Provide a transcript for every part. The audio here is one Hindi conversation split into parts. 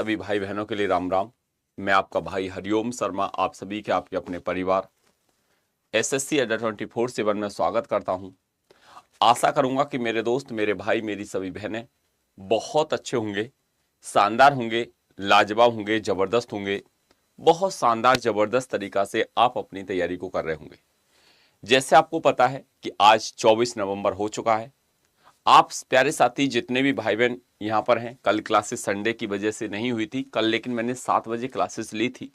सभी भाई बहनों के लिए राम राम। मैं आपका भाई हरिओम शर्मा आप सभी के आपके अपने परिवार एसएससी अड्डा 24/7 में स्वागत करता हूं। आशा करूंगा कि मेरे दोस्त, मेरे भाई, मेरी सभी बहनें बहुत अच्छे होंगे, शानदार होंगे, लाजवाब होंगे, जबरदस्त होंगे। बहुत शानदार जबरदस्त तरीका से आप अपनी तैयारी को कर रहे होंगे। जैसे आपको पता है कि आज 24 नवंबर हो चुका है। आप प्यारे साथी जितने भी भाई बहन यहाँ पर हैं, कल क्लासेस संडे की वजह से नहीं हुई थी कल, लेकिन मैंने 7 बजे क्लासेस ली थी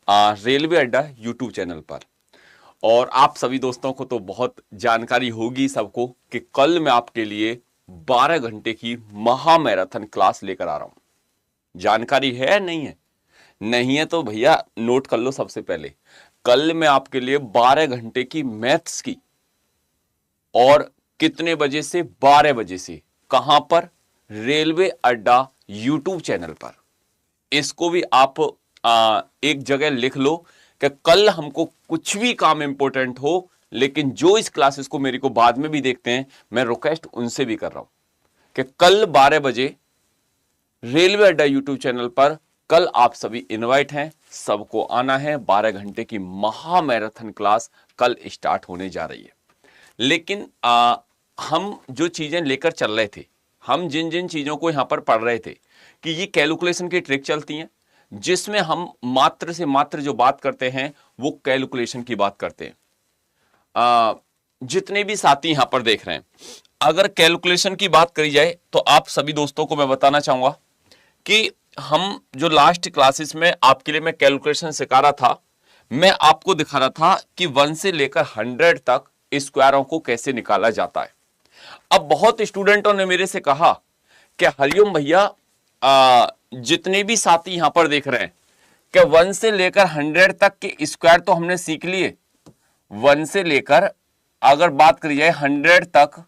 रेलवे अड्डा यूट्यूब चैनल पर। और आप सभी दोस्तों को तो बहुत जानकारी होगी सबको कि कल मैं आपके लिए 12 घंटे की महा मैराथन क्लास लेकर आ रहा हूं। जानकारी है या नहीं है? नहीं है तो भैया नोट कर लो। सबसे पहले कल मैं आपके लिए 12 घंटे की मैथ्स की, और कितने बजे से? 12 बजे से। कहां पर? रेलवे अड्डा यूट्यूब चैनल पर। इसको भी आप एक जगह लिख लो कि कल हमको कुछ भी काम इंपॉर्टेंट हो, लेकिन जो इस क्लासेस को मेरे को बाद में भी देखते हैं, मैं रिक्वेस्ट उनसे भी कर रहा हूं कि कल 12 बजे रेलवे अड्डा यूट्यूब चैनल पर कल आप सभी इनवाइट हैं, सबको आना है। 12 घंटे की महा मैराथन क्लास कल स्टार्ट होने जा रही है। लेकिन हम जो चीजें लेकर चल रहे थे, हम जिन जिन चीजों को यहां पर पढ़ रहे थे कि ये कैलकुलेशन की ट्रिक चलती हैं, जिसमें हम मात्र से मात्र जो बात करते हैं वो कैलकुलेशन की बात करते हैं। जितने भी साथी यहां पर देख रहे हैं, अगर कैलकुलेशन की बात करी जाए तो आप सभी दोस्तों को मैं बताना चाहूंगा कि हम जो लास्ट क्लासेस में आपके लिए मैं कैलकुलेशन सिखा रहा था, मैं आपको दिखा रहा था कि 1 से लेकर 100 तक स्क्वायरों को कैसे निकाला जाता है। अब बहुत स्टूडेंटों ने मेरे से कहा कि हरिओम भैया, जितने भी साथी यहां पर देख रहे हैं कि 1 से लेकर 100 तक के स्क्वायर तो हमने सीख लिए, 1 से लेकर अगर बात करी जाए 100 तक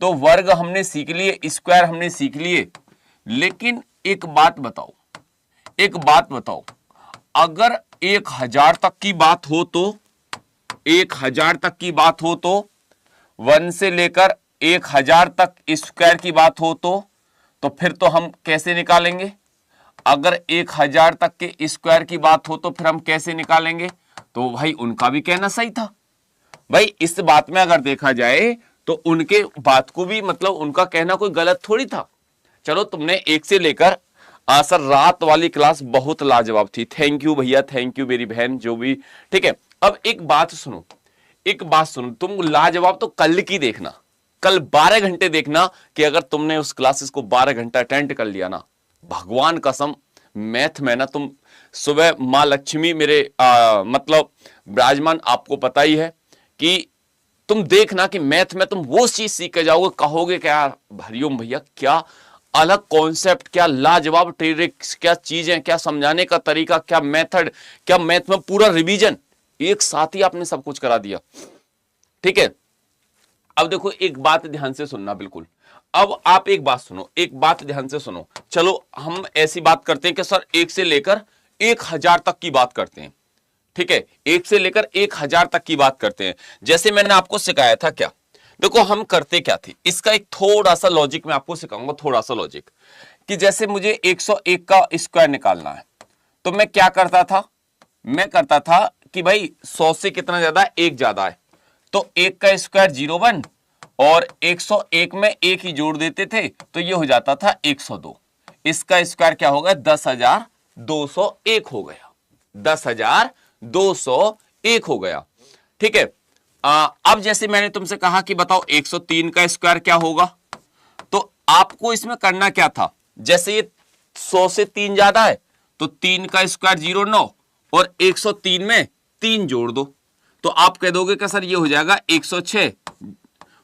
तो वर्ग हमने सीख लिए, स्क्वायर हमने सीख लिए। लेकिन एक बात बताओ, अगर 1000 तक की बात हो तो 1000 तक की बात हो तो 1 से लेकर 1000 तक स्क्वायर की बात हो तो फिर तो हम कैसे निकालेंगे? अगर 1000 तक के स्क्वायर की बात हो तो फिर हम कैसे निकालेंगे? तो भाई उनका भी कहना सही था। भाई इस बात में अगर देखा जाए तो उनके बात को भी, मतलब उनका कहना कोई गलत थोड़ी था। चलो, तुमने 1 से लेकर सर रात वाली क्लास बहुत लाजवाब थी। थैंक यू भैया, थैंक यू मेरी बहन, जो भी ठीक है। अब एक बात सुनो, तुम लाजवाब तो कल की देखना, कल 12 घंटे देखना कि अगर तुमने उस क्लासेस को 12 घंटा अटेंड कर लिया ना, भगवान कसम मैथ में ना तुम सुबह मां लक्ष्मी मेरे मतलब विराजमान, आपको पता ही है कि तुम देखना कि मैथ में तुम वो चीज सीख के जाओगे, कहोगे क्या हरिओम भैया क्या अलग कॉन्सेप्ट, क्या लाजवाब ट्रिक्स, क्या चीजें, क्या समझाने का तरीका, क्या मेथड, क्या मैथ में पूरा रिवीजन एक साथ ही आपने सब कुछ करा दिया। ठीक है, अब देखो एक बात ध्यान से सुनना, बिल्कुल। अब आप एक बात सुनो, एक बात ध्यान से सुनो। चलो हम ऐसी बात करते हैं कि सर 1 से लेकर 1000 तक की बात करते हैं। ठीक है, 1 से लेकर 1000 तक की बात करते हैं। जैसे मैंने आपको सिखाया था क्या, देखो हम करते क्या थे, इसका एक थोड़ा सा लॉजिक मैं आपको सिखाऊंगा, थोड़ा सा लॉजिक। कि जैसे मुझे 101 का स्क्वायर निकालना है तो मैं क्या करता था, मैं करता था कि भाई 100 से कितना ज्यादा है? 1 ज्यादा है, तो 1 का स्क्वायर 01 और 101 में 1 ही जोड़ देते थे तो ये हो जाता था 102। इसका स्क्वायर क्या होगा? 10,201 हो गया, 10,201 हो गया। ठीक है, अब जैसे मैंने तुमसे कहा कि बताओ 103 का स्क्वायर क्या होगा, तो आपको इसमें करना क्या था, जैसे ये 100 से 3 ज्यादा है तो 3 का स्क्वायर 09 और 103 में 3 जोड़ दो, तो आप कह दोगे कि सर ये हो जाएगा 106,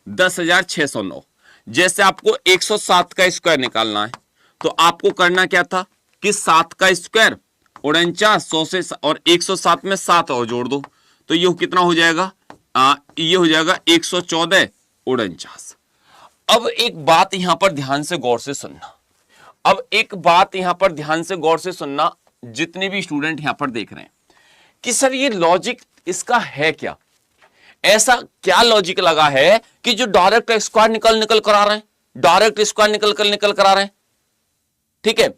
10,609। जैसे आपको 107 का स्क्वायर निकालना है तो आपको करना क्या था कि 7 का स्क्वायर 49, 100 से और 107 में 7 और जोड़ दो, तो ये कितना हो जाएगा? ये हो जाएगा 114, 49। अब एक बात यहां पर ध्यान से गौर से सुनना, जितने भी स्टूडेंट यहां पर देख रहे हैं कि सर ये लॉजिक इसका है क्या, ऐसा क्या लॉजिक लगा है कि जो डायरेक्ट स्क्वायर निकल कर आ रहे हैं, डायरेक्ट स्क्वायर निकल कर आ रहे हैं। ठीक है,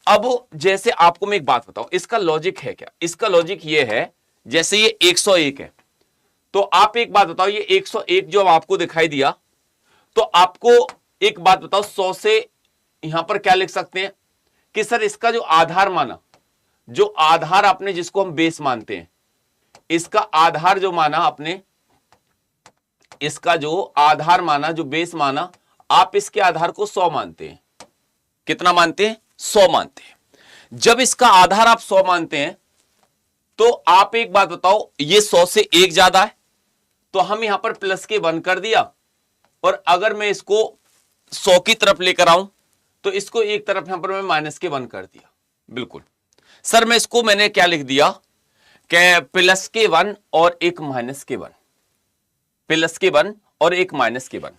अब जैसे आपको मैं एक बात बताऊं, इसका लॉजिक है क्या? इसका लॉजिक ये है, जैसे ये 101 है, तो आप एक बात बताओ, ये 101 जो आपको दिखाई दिया, तो आपको एक बात बताओ, 100 से यहां पर क्या लिख सकते हैं कि सर इसका जो आधार माना, जो आधार आपने जिसको हम बेस मानते हैं, इसका आधार जो माना आपने, इसका जो आधार माना, जो बेस माना, आप इसके आधार को 100 मानते हैं। कितना मानते हैं? 100 मानते हैं। जब इसका आधार आप 100 मानते हैं, तो आप एक बात बताओ, ये 100 से 1 ज्यादा है, तो हम यहां पर प्लस के 1 कर दिया, और अगर मैं इसको 100 की तरफ लेकर आऊं, तो इसको एक तरफ यहां पर मैं माइनस के 1 कर दिया। बिल्कुल सर, मैं इसको मैंने क्या लिख दिया कि प्लस के 1 और एक माइनस के 1, प्लस के 1 और एक माइनस के 1।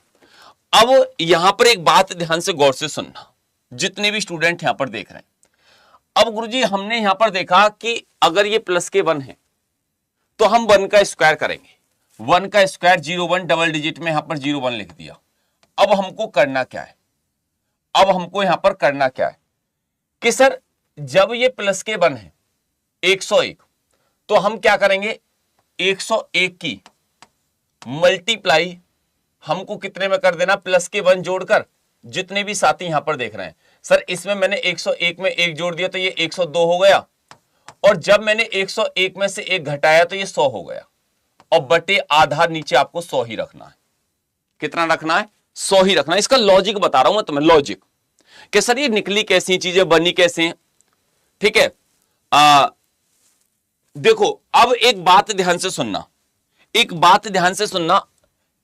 अब यहां पर एक बात ध्यान से गौर से सुनना, जितने भी स्टूडेंट यहां पर देख रहे हैं। अब गुरुजी हमने यहां पर देखा कि अगर ये प्लस के 1 है, तो हम 1 का स्क्वायर करेंगे। 1 का स्क्वायर 01, डबल डिजिट में यहां पर 01 लिख दिया। अब हमको करना क्या है? अब हमको यहां पर करना क्या है कि सर जब ये प्लस के 1 है 101, तो हम क्या करेंगे, 101 की मल्टीप्लाई हमको कितने में कर देना, प्लस के 1 जोड़कर। जितने भी साथी यहां पर देख रहे हैं, सर इसमें मैंने 101 में 1 जोड़ दिया, तो ये 102 हो गया, और जब मैंने 101 में से 1 घटाया, तो ये 100 हो गया, और बटे आधार नीचे आपको 100 ही रखना है। कितना रखना है? 100 ही रखना है। इसका लॉजिक बता रहा हूं मैं तुम्हें, लॉजिक कि सर ये निकली कैसी चीजें, बनी कैसे, ठीक है। देखो अब एक बात ध्यान से सुनना, एक बात ध्यान से सुनना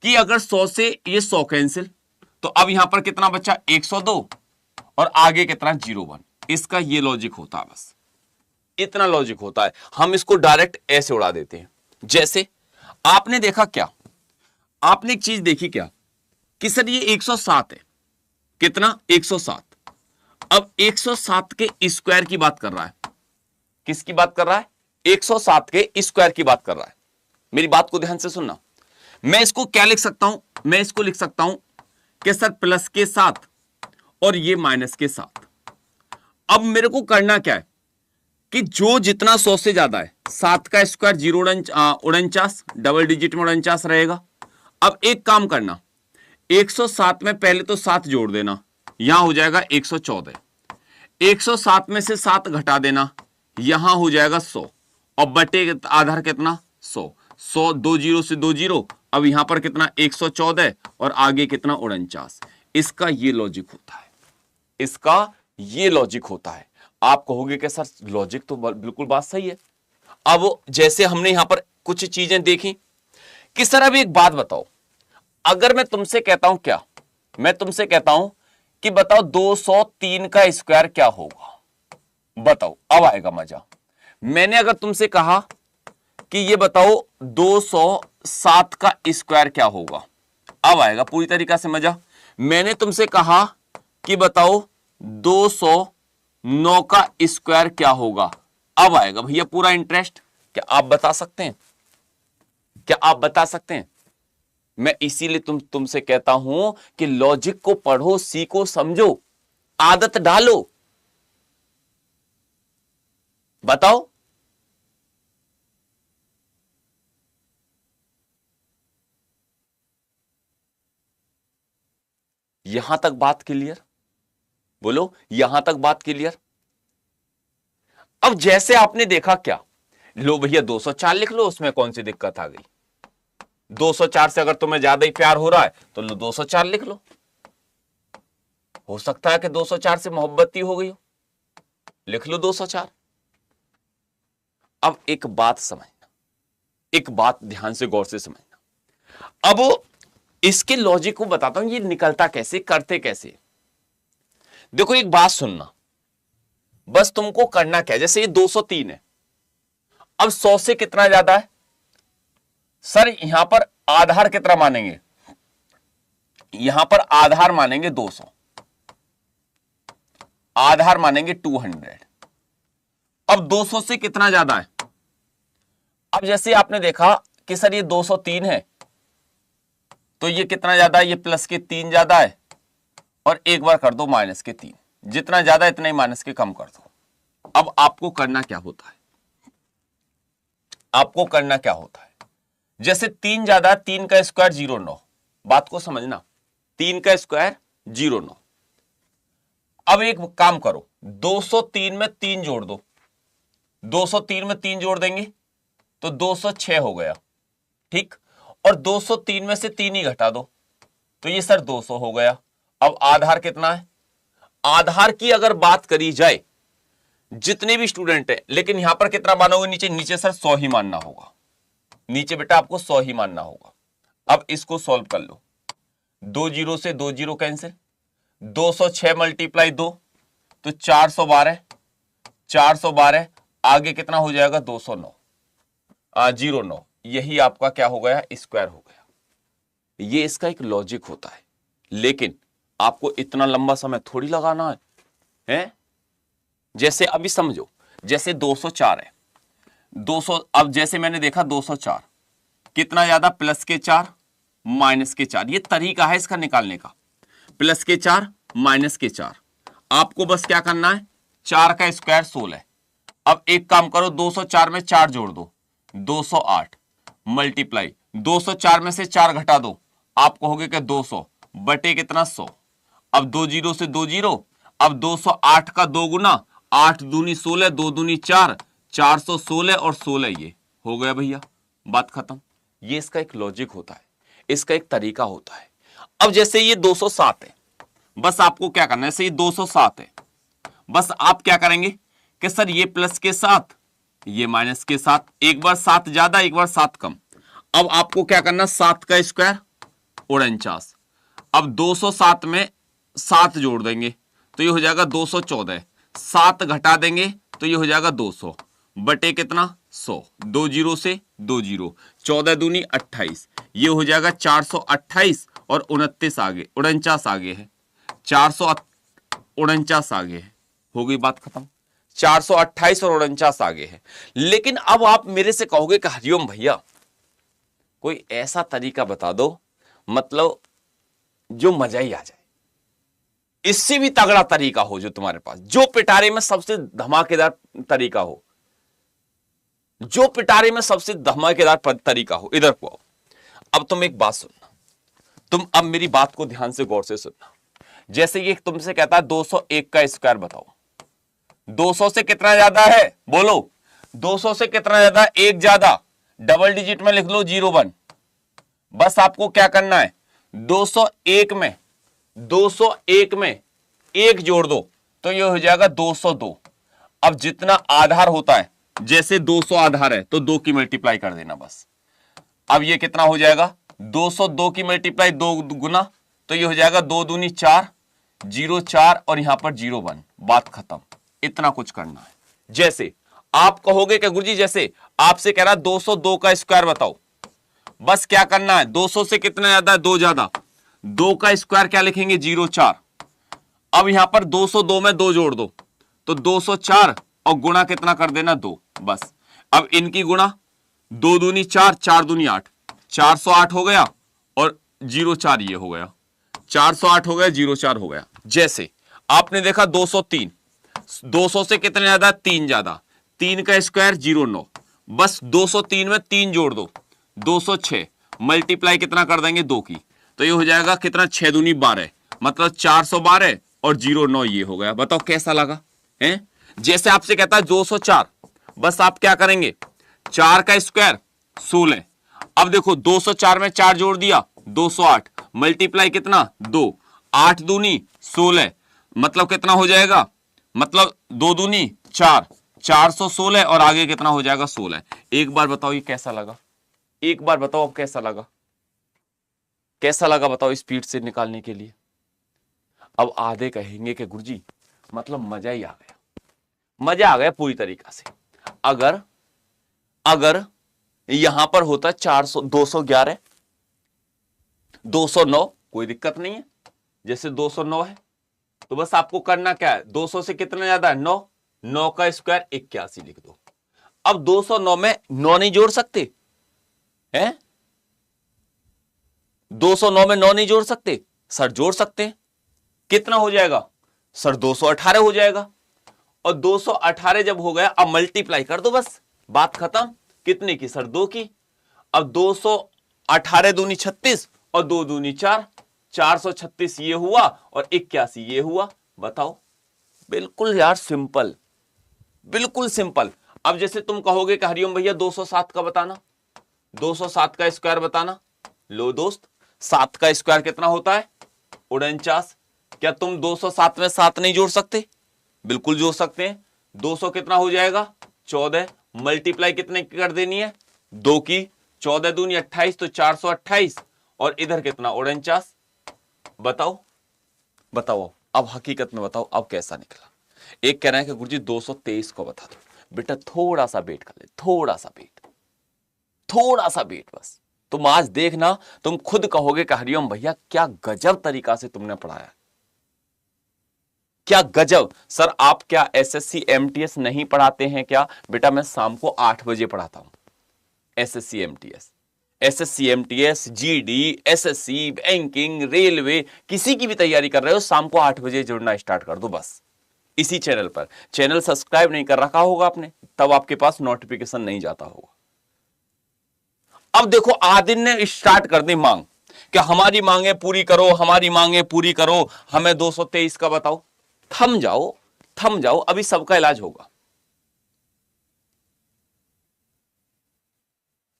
कि अगर 100 से ये 100 कैंसिल, तो अब यहां पर कितना बचा, 102, और आगे कितना, 01। इसका ये लॉजिक होता है, बस इतना लॉजिक होता है। हम इसको डायरेक्ट ऐसे उड़ा देते हैं। जैसे आपने देखा क्या, आपने एक चीज देखी क्या कि सर ये 107 है, कितना, 107। अब 107 के स्क्वायर की बात कर रहा है। किसकी बात कर रहा है? 107 के स्क्वायर की बात कर रहा है। मेरी बात को ध्यान से सुनना। मैं इसको क्या लिख सकता हूं, मैं इसको लिख सकता हूं कि सर प्लस के 7 और ये माइनस के 7। अब मेरे को करना क्या है कि जो जितना 100 से ज्यादा है, 7 का स्क्वायर 049, डबल डिजिट में 49 रहेगा। अब एक काम करना, 107 में पहले तो 7 जोड़ देना, यहां हो जाएगा 114। 107 में से 7 घटा देना, यहां हो जाएगा 100, और बटे आधार कितना, 100। 100 2 जीरो से 2 जीरो, अब यहां पर कितना, 114, और आगे कितना, 49। इसका ये लॉजिक होता है, इसका ये लॉजिक होता है। आप कहोगे कि सर लॉजिक तो बिल्कुल बात सही है। अब जैसे हमने यहां पर कुछ चीजें देखी कि सर अब एक बात बताओ, अगर मैं तुमसे कहता हूं, क्या मैं तुमसे कहता हूं कि बताओ 203 का स्क्वायर क्या होगा, बताओ, अब आएगा मजा। मैंने अगर तुमसे कहा कि ये बताओ 207 का स्क्वायर क्या होगा, अब आएगा पूरी तरीका से मजा। मैंने तुमसे कहा कि बताओ 209 का स्क्वायर क्या होगा, अब आएगा भैया पूरा इंटरेस्ट। क्या आप बता सकते हैं? क्या आप बता सकते हैं? मैं इसीलिए तुमसे कहता हूं कि लॉजिक को पढ़ो, सीखो, समझो, आदत डालो। बताओ। यहां तक बात क्लियर? बोलो, यहां तक बात क्लियर? अब जैसे आपने देखा क्या, लो भैया 204 लिख लो, उसमें कौन सी दिक्कत आ गई। 204 से अगर तुम्हें ज्यादा ही प्यार हो रहा है तो लो 204 लिख लो। हो सकता है कि 204 से मोहब्बत ही हो गई हो, लिख लो 204। अब एक बात समझना, एक बात ध्यान से गौर से समझना। अब इसके लॉजिक को बताता हूं, ये निकलता कैसे, करते कैसे। देखो एक बात सुनना, बस तुमको करना क्या है, जैसे ये 203 है, अब 100 से कितना ज्यादा है, सर यहां पर आधार कितना मानेंगे, यहां पर आधार मानेंगे 200, आधार मानेंगे 200। अब 200 से कितना ज्यादा है, अब जैसे आपने देखा कि सर ये 203 है, तो ये कितना ज्यादा है, ये प्लस के 3 ज्यादा है, और एक बार कर दो माइनस के 3। जितना ज्यादा इतना ही माइनस के कम कर दो। अब आपको करना क्या होता है, आपको करना क्या होता है, जैसे 3 ज्यादा 3 का स्क्वायर 0,9, बात को समझना, 3 का स्क्वायर 0,9। अब एक काम करो, 203 में 3 जोड़ दो, 203 में 3 जोड़ देंगे तो 206 हो गया, ठीक। और 203 में से 3 ही घटा दो तो ये सर 200 हो गया। अब आधार कितना है, आधार की अगर बात करी जाए जितने भी स्टूडेंट है, लेकिन यहां पर कितना मानोगे, नीचे नीचे सर 100 ही मानना होगा, नीचे बेटा आपको 100 ही मानना होगा। अब इसको सॉल्व कर लो, 2 जीरो से 2 जीरो कैंसिल, 206 मल्टीप्लाई 2 तो 412, 412 आगे कितना हो जाएगा 209, 09, यही आपका क्या हो गया, स्क्वायर हो गया। ये इसका एक लॉजिक होता है, लेकिन आपको इतना लंबा समय थोड़ी लगाना है? जैसे अभी समझो, जैसे 204 है, 200, अब जैसे मैंने देखा 204 कितना ज्यादा, प्लस के 4 माइनस के 4, ये तरीका है इसका निकालने का, प्लस के 4 माइनस के 4। आपको बस क्या करना है, 4 का स्क्वायर 16। अब एक काम करो, 204 में 4 जोड़ दो, 208 मल्टीप्लाई 204 में से 4 घटा दो, आपको हो गया 200 बटे कितना 100। अब 2 जीरो से 2 जीरो, अब 208 का 2 गुना, 8 दूनी 16, 2 दूनी 4, 416 और 16, ये हो गया भैया, बात खत्म। ये इसका एक लॉजिक होता है, इसका एक तरीका होता है। अब जैसे ये 207 है, बस आपको क्या करना है, जैसे ये 207 है, बस आप क्या करेंगे कि सर ये प्लस के साथ ये माइनस के साथ, एक बार 7 ज्यादा एक बार 7 कम। अब आपको क्या करना, 7 का स्क्वायर 49, अब 207 में 7 जोड़ देंगे तो ये हो जाएगा 214, 7 घटा देंगे तो ये हो जाएगा 200 बटे कितना 100, 2 जीरो से 2 जीरो, 14 दूनी 28, ये हो जाएगा 428 और 29 आगे, 49 आगे है, 449 आगे है, हो गई बात खत्म। 428 और 49 आगे है। लेकिन अब आप मेरे से कहोगे कि हरिओम भैया कोई ऐसा तरीका बता दो, मतलब जो मजा ही आ जाए, इससे भी तगड़ा तरीका हो जो तुम्हारे पास, जो पिटारे में सबसे धमाकेदार तरीका हो, जो पिटारे में सबसे धमाकेदार तरीका हो। इधर को आओ, अब तुम एक बात सुनना, तुम अब मेरी बात को ध्यान से गौर से सुनना। जैसे ये तुमसे कहता है 201 का स्क्वायर बताओ, 200 से कितना ज्यादा है बोलो, 200 से कितना ज्यादा, एक ज्यादा, डबल डिजिट में लिख लो 01। बस आपको क्या करना है, 201 में एक जोड़ दो तो ये हो जाएगा 202। अब जितना आधार होता है, जैसे 200 आधार है तो 2 की मल्टीप्लाई कर देना बस। अब ये कितना हो जाएगा, 202 की मल्टीप्लाई 2 गुना तो ये हो जाएगा 2 दूनी 4, 04 और यहां पर 01, बात खत्म। इतना कुछ करना है। जैसे आप कहोगे कि गुरुजी जैसे आपसे कह रहा 202 का स्क्वायर बताओ, बस क्या करना है, 200 से कितना ज्यादा है, 2 ज्यादा, 2 का स्क्वायर क्या लिखेंगे 04। अब यहां पर 202 में 2 जोड़ दो तो 204 और गुणा कितना कर देना 2, बस। अब इनकी गुणा, 2 दूनी 4, 4 दूनी 8, 408 हो गया और 04 ये हो गया, 408 हो गया, 04 हो गया। जैसे आपने देखा 203, 200 से कितने ज्यादा, 3 ज्यादा, 3 का स्क्वायर 09, बस 203 में 3 जोड़ दो, 206 मल्टीप्लाई कितना कर देंगे 2 की तो ये हो जाएगा कितना, 6 दूनी 12, मतलब 412 और 09 ये हो गया। बताओ कैसा लगा है? जैसे आपसे कहता है 204, बस आप क्या करेंगे, 4 का स्क्वायर 16, अब देखो 204 में 4 जोड़ दिया 208 मल्टीप्लाई कितना 2, 8 दूनी 16, मतलब कितना हो जाएगा, मतलब 2 दूनी 4, 416 और आगे कितना हो जाएगा 16। एक बार बताओ ये कैसा लगा, एक बार बताओ अब कैसा लगा, कैसा लगा बताओ स्पीड से निकालने के लिए। अब आधे कहेंगे कि गुरुजी मतलब मजा ही आ गया, मजा आ गया पूरी तरीका से। अगर यहां पर होता 400, 211, 209 कोई दिक्कत नहीं है, जैसे 209 है तो बस आपको करना क्या है, 200 से कितना ज्यादा है 9, 9 का स्क्वायर 81 लिख दो। अब 209 में 9 नहीं जोड़ सकते हैं, 209 में 9 नहीं जोड़ सकते, सर जोड़ सकते हैं। कितना हो जाएगा सर 218 हो जाएगा। और 218 जब हो गया, अब मल्टीप्लाई कर दो, बस बात खत्म। कितने की सर? 2 की। अब 218 दूनी 36 और 2 दूनी 4, 436 ये हुआ और 81 ये हुआ। बताओ, बिल्कुल यार सिंपल, बिल्कुल सिंपल। अब जैसे तुम कहोगे कि हरिओम भैया 207 का बताना, 207 का स्क्वायर बताना। लो दोस्त, 7 का स्क्वायर कितना होता है? 49। क्या तुम 207 में 7 नहीं जोड़ सकते? बिल्कुल जोड़ सकते हैं। 200 कितना हो जाएगा? 14। मल्टीप्लाई कितने की कर देनी है? 2 की। 14 दूनी 28, तो 428 और इधर कितना? 49। बताओ बताओ, अब हकीकत में बताओ, अब कैसा निकला? एक कह रहा है कि गुरुजी 223 को बता दो। बेटा थोड़ा सा वेट कर ले, थोड़ा सा वेट, थोड़ा सा वेट बस। तुम आज देखना, तुम खुद कहोगे कि हरिओम भैया क्या गजब तरीका से तुमने पढ़ाया, क्या गजब। सर आप क्या एसएससी एमटीएस नहीं पढ़ाते हैं क्या? बेटा मैं शाम को 8 बजे पढ़ाता हूं SSC MTS. SSC MTS, GD, SSC, banking, railway, किसी की भी तैयारी कर रहे हो, शाम को 8 बजे जुड़ना स्टार्ट कर दो बस, इसी चैनल पर। चैनल सब्सक्राइब नहीं कर रखा होगा आपने, तब आपके पास नोटिफिकेशन नहीं जाता होगा। अब देखो आदिन ने स्टार्ट कर दी मांग कि हमारी मांगे पूरी करो, हमारी मांगे पूरी करो, हमें 223 का बताओ। थम जाओ, थम जाओ, अभी सबका इलाज होगा।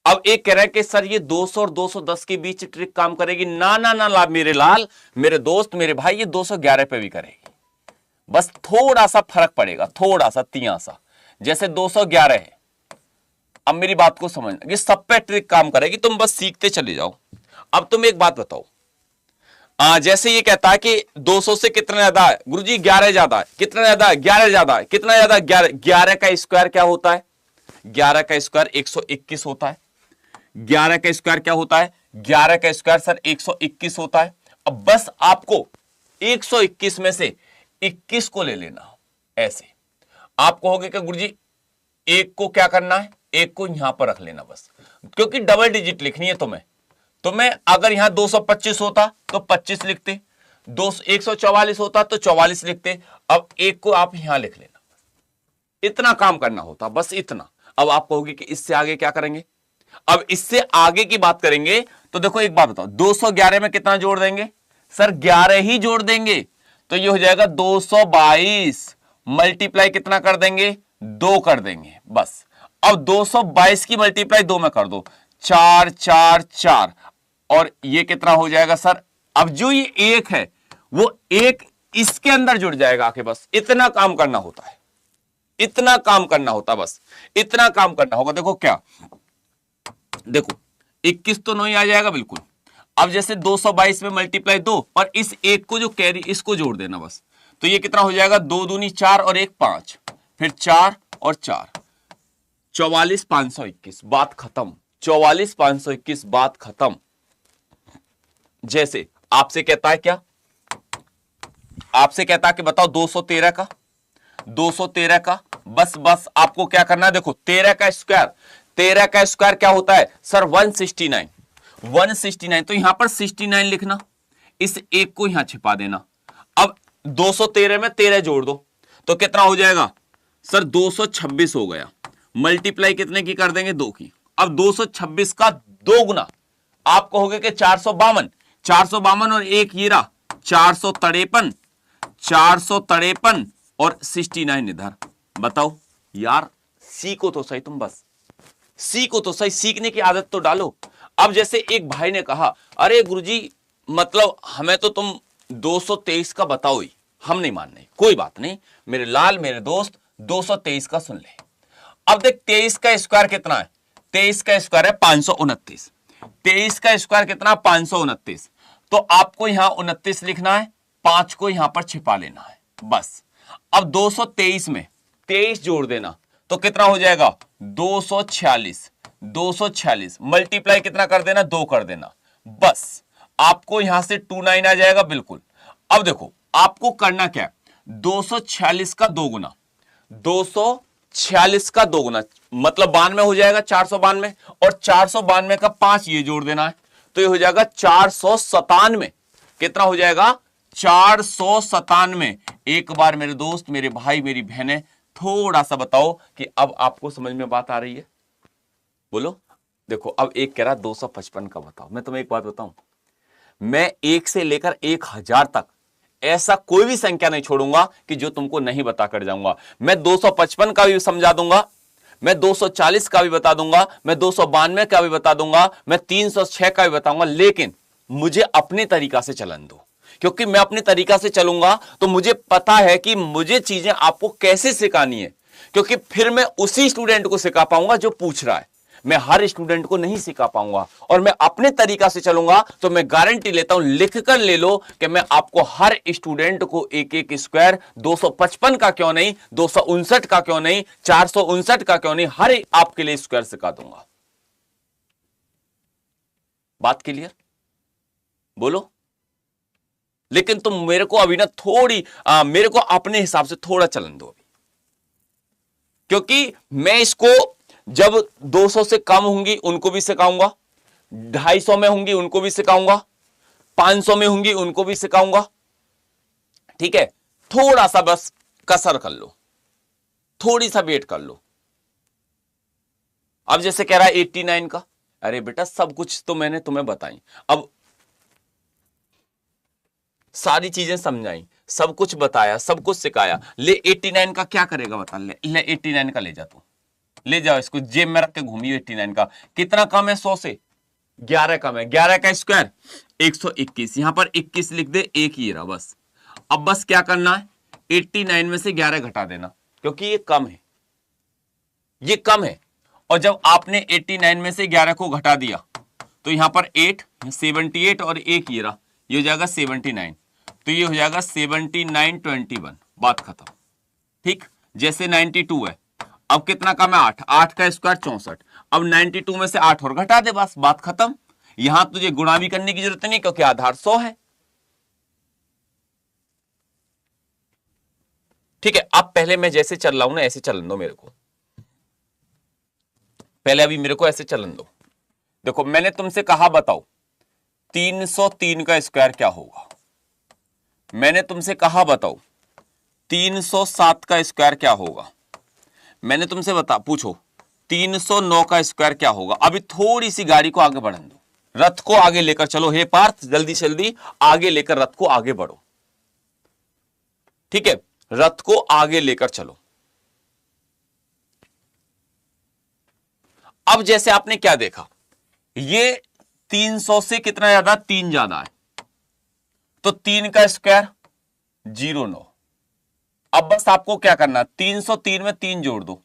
अब एक कह रहा है कि सर ये 200 और 210 के बीच ट्रिक काम करेगी। ना ना ना ला मेरे लाल, मेरे दोस्त, मेरे भाई, ये 211 पे भी करेगी। बस थोड़ा सा फर्क पड़ेगा, थोड़ा सा, तिया सा। जैसे 211 है, अब मेरी बात को समझना, ये सब पे ट्रिक काम करेगी, तुम बस सीखते चले जाओ। अब तुम एक बात बताओ, जैसे ये कहता है कि 200 से कितना ज्यादा है? गुरुजी 11 ज्यादा है। कितना ज्यादा है? 11 ज्यादा है। कितना ज्यादा? 11। 11 का स्क्वायर क्या होता है? 11 का स्क्वायर 121 होता है। 11 का स्क्वायर क्या होता है? 11 का स्क्वायर सर 121 होता है। अब बस आपको 121 में से 21 को ले लेना। ऐसे आप कहोगे कि गुरुजी एक को क्या करना है? एक को यहां पर रख लेना बस, क्योंकि डबल डिजिट लिखनी है तुम्हें अगर यहां 225 होता तो 25 लिखते, 144 होता तो 44 लिखते। अब एक को आप यहां लिख लेना, इतना काम करना होता, बस इतना। अब आप कहोगे कि इससे आगे क्या करेंगे? अब इससे आगे की बात करेंगे तो देखो एक बात बताओ, 211 में कितना जोड़ देंगे? सर 11 ही जोड़ देंगे, तो ये हो जाएगा 222। मल्टीप्लाई कितना कर देंगे? 2 कर देंगे बस। अब 222 की मल्टीप्लाई 2 में कर दो, 4 4 4, और ये कितना हो जाएगा सर? अब जो ये एक है वो एक इसके अंदर जुड़ जाएगा आके, बस इतना काम करना होता है, इतना काम करना होता, बस इतना काम करना होगा। देखो क्या, देखो 21 तो नहीं आ जाएगा बिल्कुल। अब जैसे 222 में मल्टीप्लाई 2 और इस एक को जो कैरी, इसको जोड़ देना बस, तो ये कितना हो जाएगा? 2 दूनी 4 और 1 5, फिर 4 और 4, 44 521, बात खत्म। 44 521, बात खत्म। जैसे आपसे कहता है क्या? आपसे कहता है कि बताओ 213 का, 213 का, बस बस आपको क्या करना है? देखो 13 का स्क्वायर, 13 का स्क्वायर क्या होता है सर? 169, 169, तो यहां पर 69 लिखना, इस एक को यहां छिपा देना। अब 213 में 13 जोड़ दो तो कितना हो जाएगा सर? 226 हो गया। मल्टीप्लाई कितने की कर देंगे? 2 की। अब 226 का 2 गुना, आप कहोगे कि 452, 452 और एक ये रहा 453, 453 और 69 इधर। बताओ यार, सीखो तो सही, तुम बस सीखो तो सही, सीखने की आदत तो डालो। अब जैसे एक भाई ने कहा, अरे गुरुजी मतलब हमें तो तुम 223 का बताओ ही, हम नहीं मान रहे। कोई बात नहीं मेरे लाल, मेरे दोस्त, 223 का सुन ले। अब देख 23 का स्क्वायर कितना है? 23 का स्क्वायर है 529। 23 का स्क्वायर कितना? 529। तो आपको यहां 29 लिखना है, 5 को यहां पर छिपा लेना है बस। अब 223 में 23 जोड़ देना तो कितना हो जाएगा? 246, 246। मल्टीप्लाई कितना कर देना? 2 कर देना बस। आपको यहां से 29 आ जाएगा बिल्कुल। अब देखो आपको करना क्या है? 246 का 2 गुना, 246 का 2 गुना मतलब 92 हो जाएगा, 492, और 492 का 5 ये जोड़ देना है, तो ये हो जाएगा 497। कितना हो जाएगा? 497। एक बार मेरे दोस्त, मेरे भाई, मेरी बहनें, थोड़ा सा बताओ कि अब आपको समझ में बात आ रही है? बोलो। देखो अब एक कह रहा 255 का बताओ। मैं तुम्हें एक बात बताऊं, मैं 1 से लेकर 1000 तक ऐसा कोई भी संख्या नहीं छोड़ूंगा कि जो तुमको नहीं बता कर जाऊंगा। मैं 255 का भी समझा दूंगा, मैं 240 का भी बता दूंगा, मैं 292 का भी बता दूंगा, मैं 306 का भी बताऊंगा, लेकिन मुझे अपने तरीका से चलन दो। क्योंकि मैं अपने तरीका से चलूंगा तो मुझे पता है कि मुझे चीजें आपको कैसे सिखानी है, क्योंकि फिर मैं उसी स्टूडेंट को सिखा पाऊंगा जो पूछ रहा है। मैं हर स्टूडेंट को नहीं सिखा पाऊंगा, और मैं अपने तरीका से चलूंगा तो मैं गारंटी लेता हूं, लिख कर ले लो कि मैं आपको हर स्टूडेंट को एक एक स्क्वायर 255 का क्यों नहीं, 259 का क्यों नहीं, 459 का क्यों नहीं, हर एक आपके लिए स्क्वायर सिखा दूंगा। बात क्लियर? बोलो। लेकिन तुम मेरे को अभी ना थोड़ी मेरे को अपने हिसाब से थोड़ा चलन दो अभी, क्योंकि मैं इसको जब 200 से कम होंगी उनको भी सिखाऊंगा, 250 में होंगी उनको भी सिखाऊंगा, 500 में होंगी उनको भी सिखाऊंगा। ठीक है, थोड़ा सा बस कसर कर लो, थोड़ी सा वेट कर लो। अब जैसे कह रहा है 89 का, अरे बेटा सब कुछ तो मैंने तुम्हें बताई, अब सारी चीजें समझाई, सब कुछ बताया, सब कुछ सिखाया, ले 89 का क्या करेगा बता। ले 89 का ले जा, तू ले जाओ इसको, जेब में रख के घूमियो। 89 का कितना कम है? 100 से 11 कम है। 11 का स्क्वायर 121, यहां पर 21 लिख दे, एक ही रहा बस। अब बस क्या करना है, 89 में से 11 घटा देना, क्योंकि ये कम है, ये कम है। और जब आपने 89 में से 11 को घटा दिया तो यहां पर 8, 78 और एक ही रहा, ये हो जाएगा 79, तो ये हो जाएगा 7921, बात खत्म। ठीक, जैसे 92 है, अब कितना कम है? 8, 8 का स्क्वायर 64, अब 92 में से 8 और घटा दे, बस बात खत्म। यहां तुझे गुणा भी करने की जरूरत नहीं, क्योंकि आधार 100 है। ठीक है, अब पहले मैं जैसे चल रहा हूं ना ऐसे चलन दो मेरे को, पहले अभी मेरे को ऐसे चलन दो। देखो मैंने तुमसे कहा बताओ 303 का स्क्वायर क्या होगा, मैंने तुमसे कहा बताओ 307 का स्क्वायर क्या होगा, मैंने तुमसे पूछो 309 का स्क्वायर क्या होगा। अभी थोड़ी सी गाड़ी को आगे बढ़ने दो, रथ को आगे लेकर चलो। हे पार्थ, जल्दी जल्दी आगे लेकर रथ को आगे बढ़ो। ठीक है, रथ को आगे लेकर चलो। अब जैसे आपने क्या देखा, ये 300 से कितना ज्यादा? 3 ज्यादा है, तो 3 का स्क्वायर 09। अब बस आपको क्या करना, 303 में 3 जोड़ दो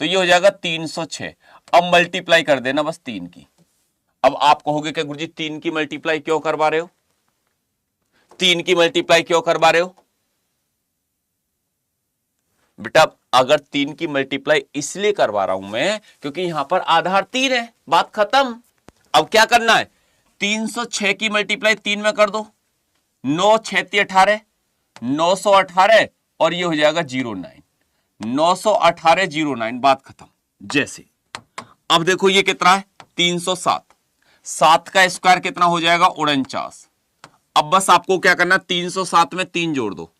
तो ये हो जाएगा 306। अब मल्टीप्लाई कर देना बस 3 की। अब आप कहोगे कि गुरुजी 3 की मल्टीप्लाई क्यों करवा रहे हो, 3 की मल्टीप्लाई क्यों करवा रहे हो? बेटा अगर 3 की मल्टीप्लाई इसलिए करवा रहा हूं मैं क्योंकि यहां पर आधार 3 है, बात खत्म। अब क्या करना है, 306 की मल्टीप्लाई 3 में कर दो, 9 6 18, 918 और ये हो जाएगा 09, 918 09, बात खत्म। जैसे अब देखो ये कितना है, 307, 7 का स्क्वायर कितना हो जाएगा? 49। अब बस आपको क्या करना, 307 में 3 जोड़ दो,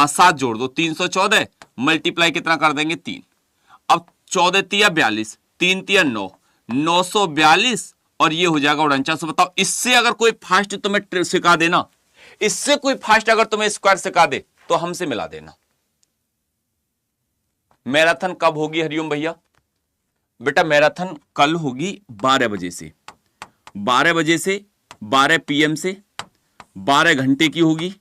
7 जोड़ दो, 314 मल्टीप्लाई कितना कर देंगे? 3। अब 14 तिया 42, 3 तिया 9, 942 और ये हो जाएगा 49। बताओ इससे अगर कोई फास्ट तुम्हें सिखा देना, इससे कोई फास्ट अगर तुम्हें स्क्वायर सिखा दे तो हमसे मिला देना। मैराथन कब होगी हरिओम भैया? बेटा मैराथन कल होगी 12 बजे से, 12 बजे से 12 PM से 12 घंटे की होगी,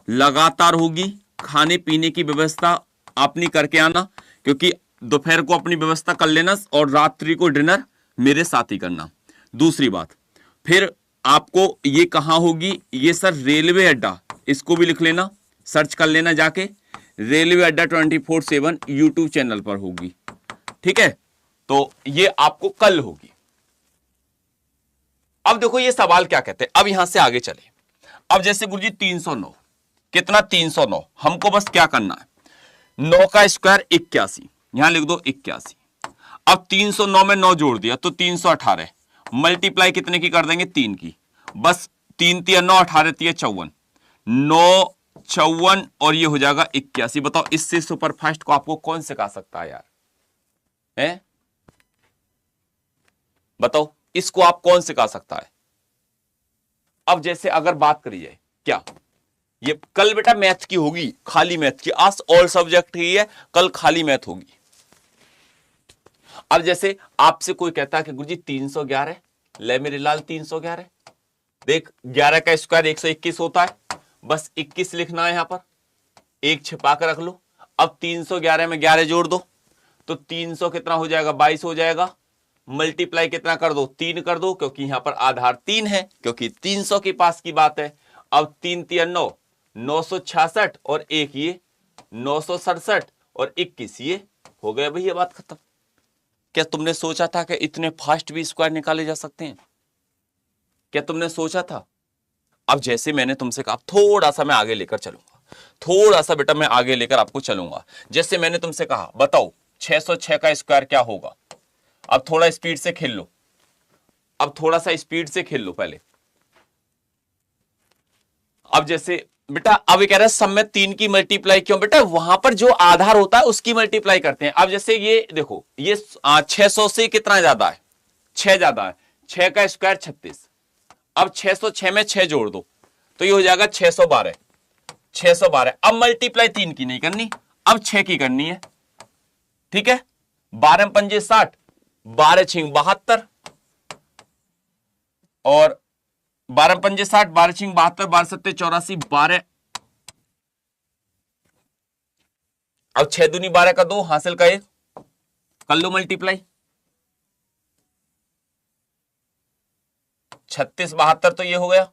लगातार होगी। खाने पीने की व्यवस्था अपनी करके आना, क्योंकि दोपहर को अपनी व्यवस्था कर लेना और रात्रि को डिनर मेरे साथ ही करना। दूसरी बात, फिर आपको ये कहां होगी, ये सर रेलवे अड्डा, इसको भी लिख लेना, सर्च कर लेना जाके, रेलवे अड्डा 24/7 यूट्यूब चैनल पर होगी। ठीक है, तो ये आपको कल होगी। अब देखो ये सवाल क्या कहते हैं, अब यहां से आगे चले। अब जैसे गुरुजी 309, कितना? 309। हमको बस क्या करना है, 9 का स्क्वायर 81, यहां लिख दो 81। अब 309 में 9 जोड़ दिया तो 318, मल्टीप्लाई कितने की कर देंगे? 3 की। बस 3 तिया 9, 18 तिया 54, 954 और ये हो जाएगा 81। बताओ इससे सुपरफास्ट को आपको कौन सिखा सकता है यार? है बताओ इसको आप कौन सिखा सकता है? अब जैसे अगर बात करी जाए, क्या ये कल बेटा मैथ की होगी, खाली मैथ की, आज ऑल सब्जेक्ट की है, कल खाली मैथ होगी। अब जैसे आपसे कोई कहता है कि गुरुजी 311, ले मेरे लाल 311, देख 11 का स्क्वायर 121 होता है, बस 21 लिखना है यहां पर, एक छिपा कर रख लो। अब 311 में 11 जोड़ दो तो 300 कितना हो जाएगा? 22 हो जाएगा। मल्टीप्लाई कितना कर दो? 3 कर दो, क्योंकि यहां पर आधार 3 है, क्योंकि 300 के पास की बात है। अब 3 3 9, 966 और एक ये 967 और 21, ये हो गया भैया, बात खत्म। क्या तुमने सोचा था कि इतने फास्ट भी स्क्वायर निकाले जा सकते हैं? क्या तुमने सोचा था? अब जैसे मैंने तुमसे कहा, थोड़ा सा मैं आगे लेकर चलूंगा, थोड़ा सा बेटा मैं आगे लेकर आपको चलूंगा। जैसे मैंने तुमसे कहा बताओ 606 का स्क्वायर क्या होगा? अब थोड़ा स्पीड से खेल लो, अब थोड़ा सा स्पीड से खेल लो पहले। अब जैसे बेटा अब ये कह रहा है सब में 3 की मल्टीप्लाई क्यों? बेटा वहां पर जो आधार होता है उसकी मल्टीप्लाई करते हैं। अब जैसे ये देखो, ये 600 से कितना ज्यादा है? 6 ज्यादा है। 6 का स्क्वायर 36। अब 606 में 6 जोड़ दो तो ये हो जाएगा 612। 612। अब मल्टीप्लाई 3 की नहीं करनी, अब 6 की करनी है, ठीक है। 12 पंजे 60, 12 छिंग 72 और 12 पंजे 60, 12 छिंग 72, 12 सत्ते 84, 12। अब 6 दूनी 12 का 2, हासिल का 1, कर लो मल्टीप्लाई। 36 72 तो ये हो गया,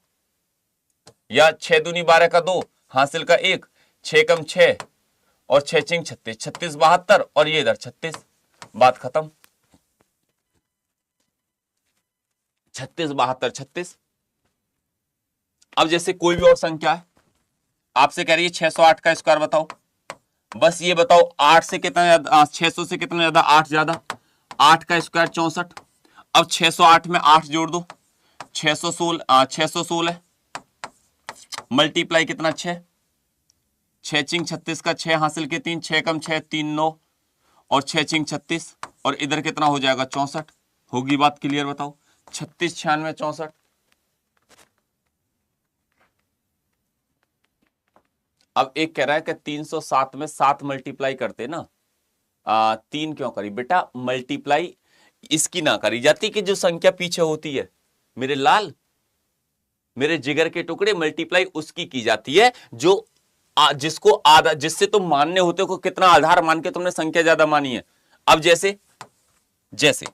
या 6 दूनी 12 का 2, हासिल का 1, 6 कम 6 और 6 चिंग 36, 36 72 और ये इधर 36, बात खत्म। 36 72 36। अब जैसे कोई भी और संख्या है, आपसे कह रही है 608 का स्क्वायर बताओ, बस ये बताओ 8 से कितना ज्यादा, 600 से कितना ज्यादा? 8 ज्यादा। 8 का स्क्वायर 64। अब 608 में 8 जोड़ दो, 616 मल्टीप्लाई कितना? 6, 6 चिंग 36 का 6, हासिल के 3, 6 कम 6 3 9 और 6 चिंग 36 और इधर कितना हो जाएगा? 64। होगी बात क्लियर? बताओ 36 96 64। अब एक कह रहा है कि 307 में 7 मल्टीप्लाई करते ना, 3 क्यों करी? बेटा मल्टीप्लाई इसकी ना करी जाती कि जो संख्या पीछे होती है, मेरे लाल मेरे जिगर के टुकड़े, मल्टीप्लाई उसकी की जाती है जो जिसको आधा, जिससे तुम मानने होते हो, कितना आधार मान के तुमने संख्या ज्यादा मानी है। अब जैसे जैसे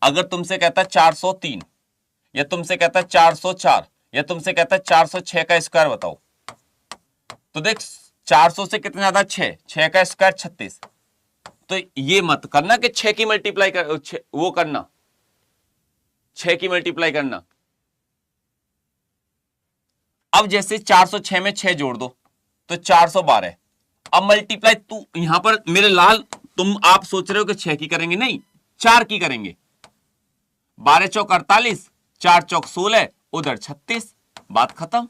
अगर तुमसे कहता है 403, या तुमसे कहता है 404, या तुमसे कहता है 406 का स्क्वायर बताओ, तो देख 400 से कितना ज्यादा? 6, 6 का स्क्वायर 36। तो ये मत करना कि 6 की मल्टीप्लाई कर, वो करना 6 की मल्टीप्लाई करना। अब जैसे 406 में 6 जोड़ दो तो 412। अब मल्टीप्लाई तू यहां पर मेरे लाल, तुम आप सोच रहे हो कि 6 की करेंगे, नहीं 4 की करेंगे। 12 चौक 48, 4 चौक 16, उधर 36, बात खत्म,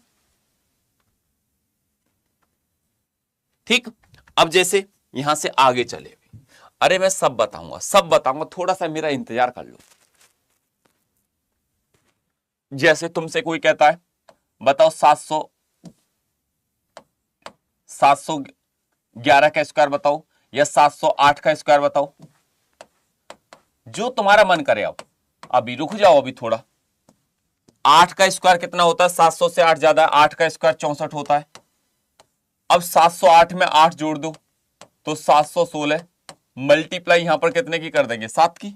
ठीक। अब जैसे यहां से आगे चले, अरे मैं सब बताऊंगा, सब बताऊंगा, थोड़ा सा मेरा इंतजार कर लो। जैसे तुमसे कोई कहता है बताओ 711 का स्क्वायर बताओ, या 708 का स्क्वायर बताओ, जो तुम्हारा मन करे। अब अभी रुक जाओ, अभी थोड़ा। 8 का स्क्वायर कितना होता है? 700 से 8 ज्यादा, 8 का स्क्वायर 64 होता है। अब 708 में 8 जोड़ दो तो 716, मल्टीप्लाई यहां पर कितने की कर देंगे? 7 की,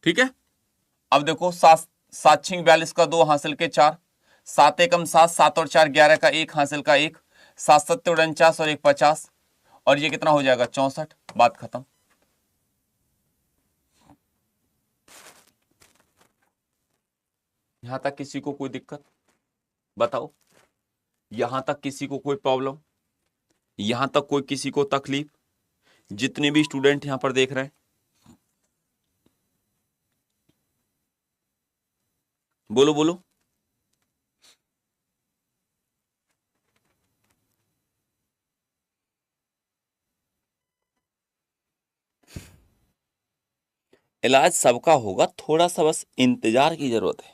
ठीक है। अब देखो 7 7 छिंग 42 का 2, हासिल के 4, 7 एकम 7, 7 और 4 11 का 1, हासिल का 1, 7 सत्ते 49 और 1 50 और ये कितना हो जाएगा? 64, बात खत्म। यहां तक किसी को कोई दिक्कत बताओ? यहां तक किसी को कोई प्रॉब्लम? यहां तक कोई किसी को तकलीफ? जितने भी स्टूडेंट यहां पर देख रहे हैं, बोलो बोलो। इलाज सबका होगा, थोड़ा सा बस इंतजार की जरूरत है।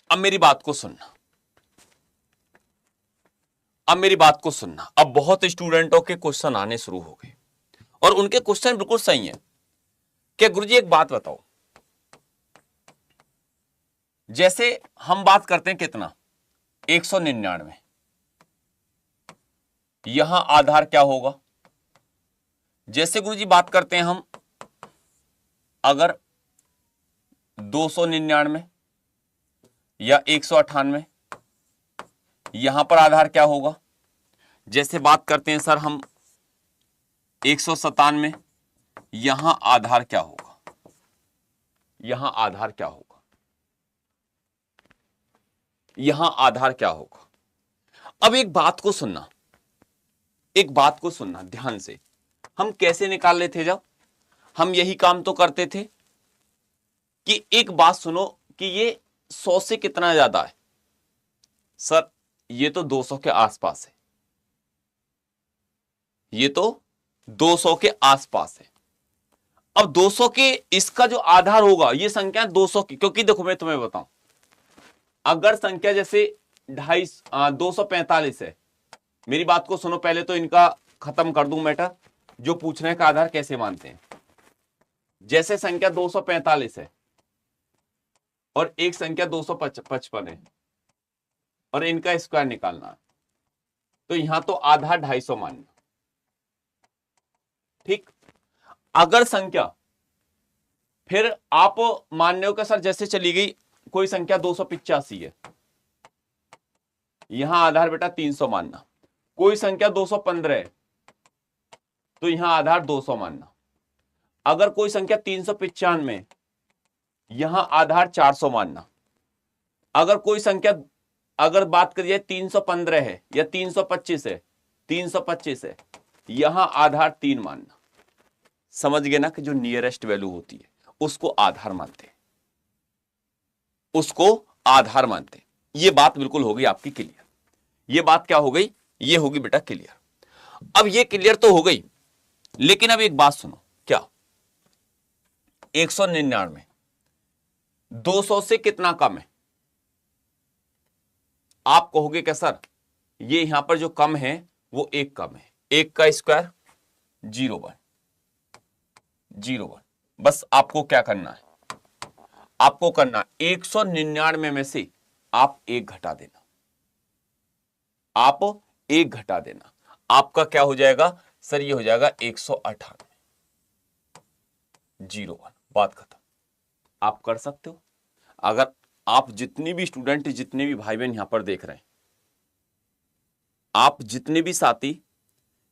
अब मेरी बात को सुनना, अब मेरी बात को सुनना। अब बहुत स्टूडेंटों के क्वेश्चन आने शुरू हो गए और उनके क्वेश्चन बिल्कुल सही हैं। क्या गुरुजी एक बात बताओ, जैसे हम बात करते हैं कितना 199, यहां आधार क्या होगा? जैसे गुरुजी बात करते हैं हम अगर 299 या 198, यहां पर आधार क्या होगा? जैसे बात करते हैं सर हम 197, यहां आधार क्या होगा? यहां आधार क्या होगा? यहां आधार क्या होगा? अब एक बात को सुनना, एक बात को सुनना ध्यान से। हम कैसे निकाल लेते जब हम यही काम तो करते थे कि एक बात सुनो कि ये 100 से कितना ज्यादा है? सर ये तो 200 के आसपास है, ये तो 200 के आसपास है। अब 200 के इसका जो आधार होगा ये संख्या 200 की, क्योंकि देखो मैं तुम्हें बताऊं, अगर संख्या जैसे 245 है, मेरी बात को सुनो, पहले तो इनका खत्म कर दूं मैटर, जो पूछने का आधार कैसे मानते हैं। जैसे संख्या 245 है और एक संख्या 255 है और इनका स्क्वायर निकालना है, तो यहां तो आधार 250 मानना। ठीक, अगर संख्या फिर आप मानने हो सर जैसे चली गई कोई संख्या 285 है, यहां आधार बेटा 300 मानना। कोई संख्या 215 है तो यहां आधार 200 मानना। अगर कोई संख्या 395, यहां आधार 400 मानना। अगर कोई संख्या, अगर बात करिए 315 है या 325 है, 325 है, यहां आधार 3 मानना। समझ गए ना कि जो नियरेस्ट वैल्यू होती है उसको आधार मानते हैं, उसको आधार मानते हैं। ये बात बिल्कुल हो गई आपकी क्लियर। ये बात क्या हो गई? ये होगी बेटा क्लियर। अब ये क्लियर तो हो गई, लेकिन अब एक बात सुनो, क्या 199 200 से कितना कम है? आप कहोगे क्या सर ये यहां पर जो कम है वो एक कम है, एक का स्क्वायर 01 01। बस आपको क्या करना है, आपको करना 199 में से आप एक घटा देना, आप एक घटा देना। आपका क्या हो जाएगा सर? ये हो जाएगा 198 01। बात खत्म। आप कर सकते हो। अगर आप जितनी भी स्टूडेंट, जितने भी भाई बहन यहां पर देख रहे हैं, आप जितने भी साथी,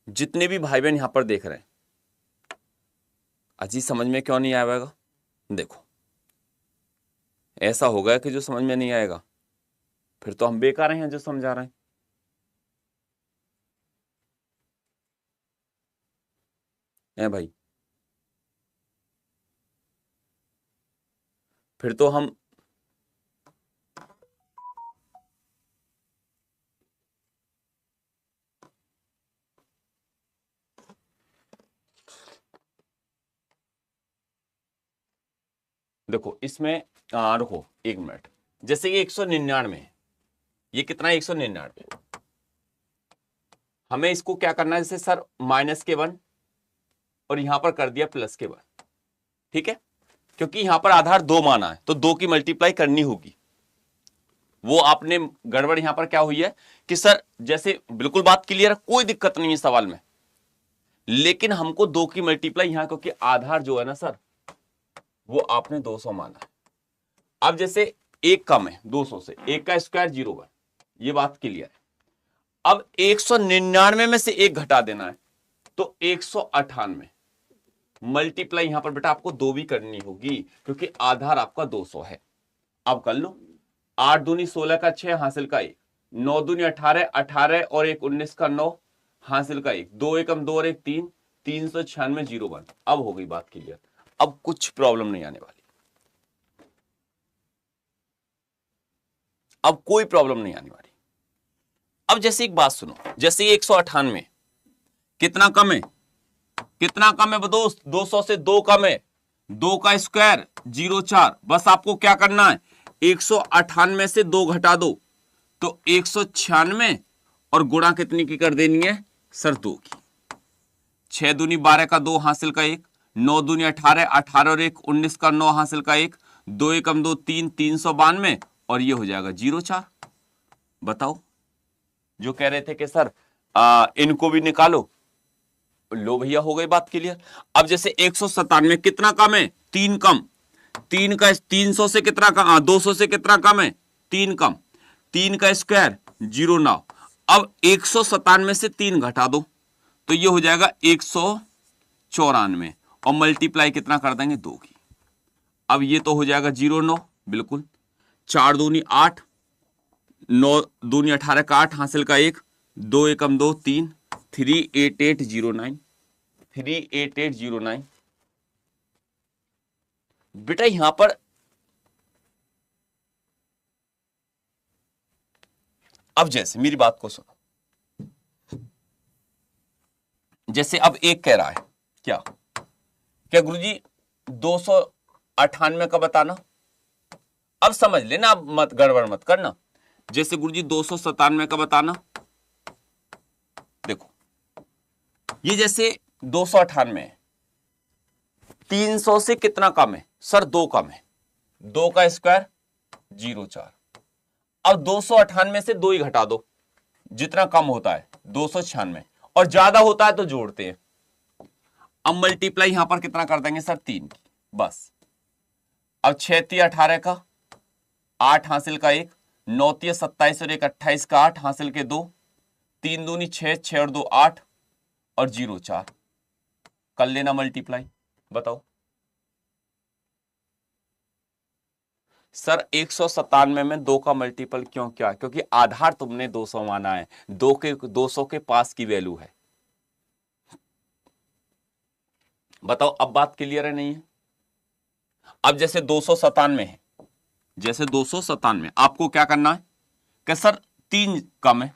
जितने भी भाई बहन यहां पर देख रहे हैं, अजी समझ में क्यों नहीं आएगा? देखो ऐसा होगा कि जो समझ में नहीं आएगा फिर तो हम बेकार हैं जो समझा रहे हैं। भाई फिर तो हम देखो इसमें रुको एक मिनट। जैसे ये 199 है, ये कितना है 199, हमें इसको क्या करना है? जैसे सर माइनस के 1 और यहां पर कर दिया प्लस के 1, ठीक है, क्योंकि यहां पर आधार 2 माना है तो 2 की मल्टीप्लाई करनी होगी। वो आपने गड़बड़ यहां पर क्या हुई है कि सर जैसे बिल्कुल बात क्लियर है, कोई दिक्कत नहीं है सवाल में, लेकिन हमको 2 की मल्टीप्लाई यहां, क्योंकि आधार जो है ना सर वो आपने 200 माना है। अब जैसे एक कम है 200 से, एक का स्क्वायर 01, ये बात क्लियर है। अब 199 में से एक घटा देना है, तो 198 मल्टीप्लाई यहां पर बेटा आपको 2 भी करनी होगी क्योंकि आधार आपका 200 है। अब कर लो, 8 दूनी 16 का 6 हासिल का 1, 9 दूनी 18, 18 और 1 19 का 9 हासिल का 1, 2 एकम 2 और 1 3, 396 जीरो 1। अब हो गई बात क्लियर, अब कुछ प्रॉब्लम नहीं आने वाली, अब कोई प्रॉब्लम नहीं आने वाली। अब जैसे एक बात सुनो, जैसे 198 कितना कम है, कितना कम है दोस्त, 200 से 2 कम है, 2 का स्क्वायर 0,4। बस आपको क्या करना है, 198 से 2 घटा दो तो 196 और गुणा कितनी की कर देनी है सर 2 की। 6 दूनी 12 का 2 हासिल का 1, 9 दूनी 18, 18 और 1 19 का 9 हासिल का 1, 2 एकम 2 3, 392 और ये हो जाएगा 0,4। बताओ, जो कह रहे थे कि सर इनको भी निकालो, लो भैया हो गई बात क्लियर। अब जैसे 197 कितना कम है, 3 कम, 3 का 300 से कितना कम, 200 से कितना कम है 3 कम, 3 का स्क्वायर 0,9। अब 197 से 3 घटा दो तो ये हो जाएगा 194 और मल्टीप्लाई कितना कर देंगे 2 की। अब ये तो हो जाएगा 0,9 बिल्कुल, 4 दूनी 8, 9 दूनी 18 का 8 हासिल का 1, 2 एकम 2 3, 38809, 38809। बेटा यहां पर अब जैसे मेरी बात को सुनो, जैसे अब एक कह रहा है क्या क्या गुरुजी 298 का बताना। अब समझ लेना, अब मत गड़बड़ मत करना। जैसे गुरुजी 297 का बताना, देखो ये जैसे 298 है, 300 से कितना कम है सर 2 कम है, 2 का स्क्वायर 0,4। अब 298 से 2 ही घटा दो, जितना कम होता है 296 और ज्यादा होता है तो जोड़ते हैं। अब मल्टीप्लाई यहां पर कितना कर देंगे सर 3 की, बस। अब 6 3 18 का 8 हासिल का 1, 9 3 27 और 1 28 का 8 हासिल के 2, 3 दूनी 6, 6 और 2 8 और 0,4 कर लेना मल्टीप्लाई। बताओ सर 197 में 2 का मल्टीपल क्यों किया, क्योंकि आधार तुमने 200 माना है, 200 के पास की वैल्यू है। बताओ अब बात क्लियर है नहीं है। अब जैसे 297 है, जैसे 297 आपको क्या करना है कि सर 3 कम है,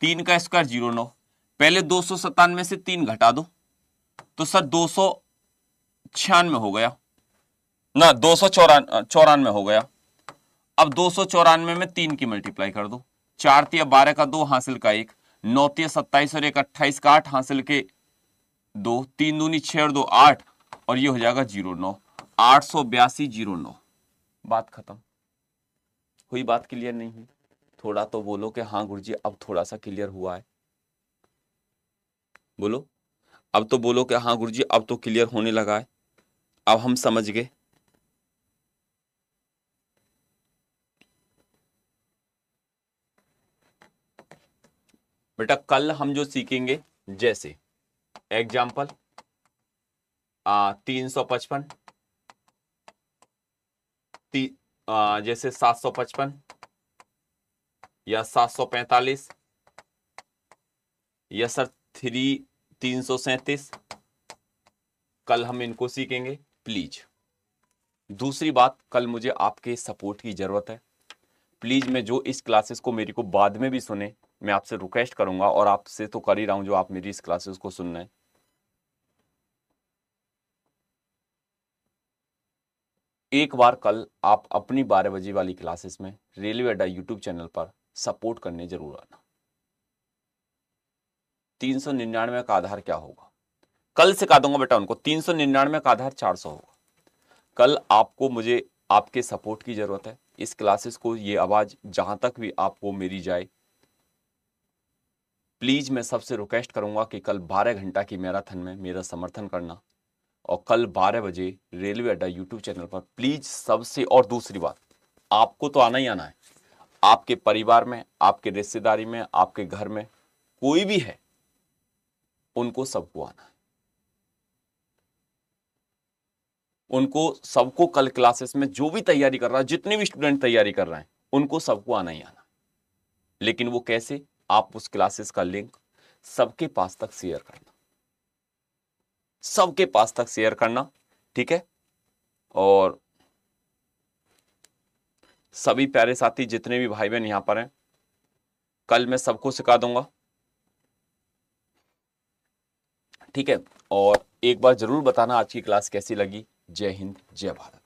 3 का स्क्वायर 0,9, पहले 297 से 3 घटा दो तो सर 296 हो गया ना, 294 हो गया। अब 294 में 3 की मल्टीप्लाई कर दो, 4 तिया 12 का 2 हासिल का 1, 9 तिया 27 और 1 28 का 8 हासिल के 2, 3 दूनी 6 और 2 8 और ये हो जाएगा 0,9, 882,009। बात खत्म हुई। बात क्लियर नहीं हुई? थोड़ा तो बोलो कि हाँ गुरुजी अब थोड़ा सा क्लियर हुआ है। बोलो, अब तो बोलो कि हाँ गुरुजी अब तो क्लियर होने लगा है, अब हम समझ गए। बेटा कल हम जो सीखेंगे, जैसे एग्जाम्पल 355, जैसे 755 या 745 या सर 337, कल हम इनको सीखेंगे प्लीज। दूसरी बात, कल मुझे आपके सपोर्ट की जरूरत है प्लीज। मैं जो इस क्लासेस को मेरी को बाद में भी सुने, मैं आपसे रिक्वेस्ट करूंगा और आपसे तो कर ही रहा हूं जो आप मेरी इस क्लासेस को सुन रहे हैं। एक बार कल आप अपनी 12 बजे वाली क्लासेस में रेलवे अड्डा यूट्यूब चैनल पर सपोर्ट करने जरूर आना। 399 का आधार क्या होगा कल सिखा दूंगा बेटा उनको। 399 का आधार 400 होगा। कल आपको मुझे आपके सपोर्ट की जरूरत है। इस क्लासेस को, ये आवाज जहां तक भी आपको मेरी जाए, प्लीज मैं सबसे रिक्वेस्ट करूंगा कि कल 12 घंटा की मैराथन में मेरा समर्थन करना और कल 12 बजे रेलवे अड्डा यूट्यूब चैनल पर प्लीज सबसे। और दूसरी बात, आपको तो आना ही आना है। आपके परिवार में, आपके रिश्तेदारी में, आपके घर में कोई भी है, उनको सबको आना है। उनको सबको कल क्लासेस में जो भी तैयारी कर रहा है, जितने भी स्टूडेंट तैयारी कर रहे हैं, उनको सबको आना ही आना। लेकिन वो कैसे? आप उस क्लासेस का लिंक सबके पास तक शेयर करना, सबके पास तक शेयर करना, ठीक है। और सभी प्यारे साथी जितने भी भाई बहन यहां पर हैं, कल मैं सबको सिखा दूंगा, ठीक है। और एक बार जरूर बताना आज की क्लास कैसी लगी। जय हिंद, जय भारत।